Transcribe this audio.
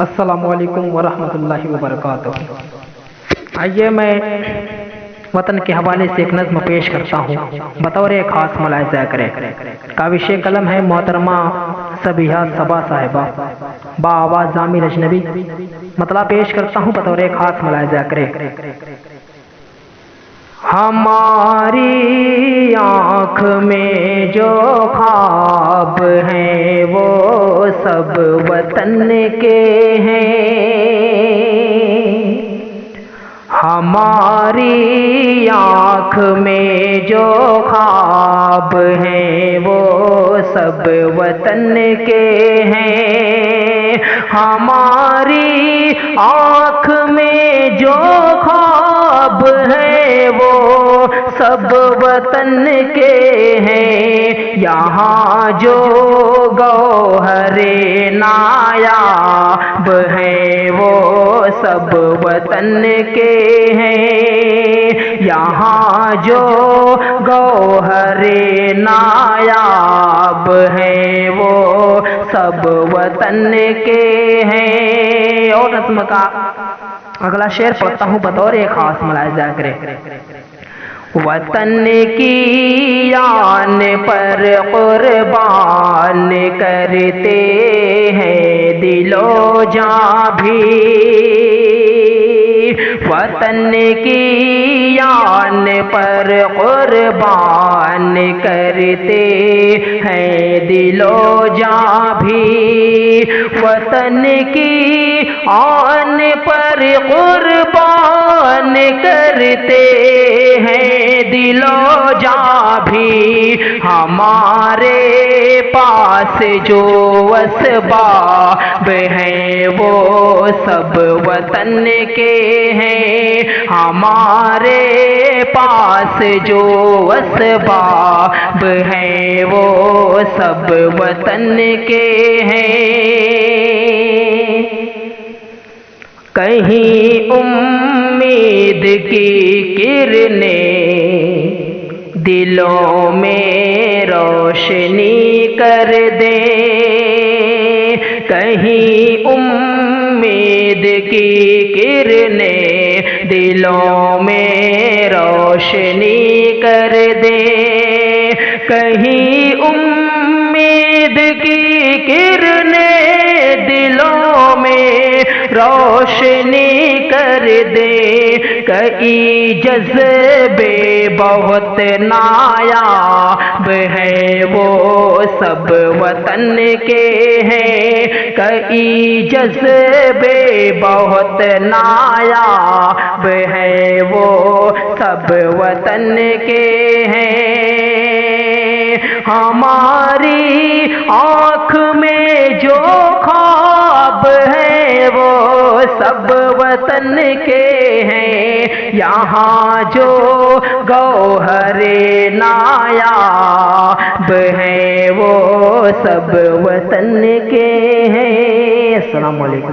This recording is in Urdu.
السلام علیکم ورحمۃ اللہ وبرکاتہ۔ آئیے میں وطن کے حوالے سے ایک نظم پیش کرتا ہوں بطور ایک خاص ملاحظہ کرے۔ کاوش قلم ہے محترمہ صبیحہ صبا صاحبہ، با آواز ضامر اجنبی۔ مطلب پیش کرتا ہوں بطور ایک خاص ملاحظہ کرے۔ ہماری آنکھ میں جو خواب ہیں وہ سب وطن کے ہیں، ہماری آنکھ میں جو خواب ہیں وہ سب وطن کے ہیں، ہماری آنکھ میں جو خواب ہیں وہ سب وطن کے ہیں، یہاں جو گوہر نایاب ہیں وہ سب وطن کے ہیں، یہاں جو گوہر نایاب ہیں وہ سب وطن کے ہیں۔ اور نظم کا اگلا شعر پڑھتا ہوں بطور ایک خاص ملاحظہ کرے۔ وطن کی آن پر قربان کرتے ہیں دل و جاں بھی، وطن کی آن پر قربان کرتے ہیں دل و جاں بھی، وطن کی آن پر قربان کرتے ہیں دل و جاں بھی، ہمارے پاس جو اسباب ہیں وہ سب وطن کے ہیں، ہمارے پاس جو اسباب ہیں وہ سب وطن کے ہیں، کہیں امید کی کرنیں دلوں میں روشنی کر دیں، کہیں امید کی کرنیں دلوں میں روشنی کر دیں، کہیں امید کی کرنیں دلوں میں روشنی کر دے، کئی جذبے بہت نایاب ہیں وہ سب وطن کے ہیں، کئی جذبے بہت نایاب ہیں وہ سب وطن کے ہیں، ہماری آنکھ میں جو خواب ہیں وہ سب وطن کے ہیں، یہاں جو گوہر نایاب ہیں وہ سب وطن کے ہیں۔ السلام علیکم۔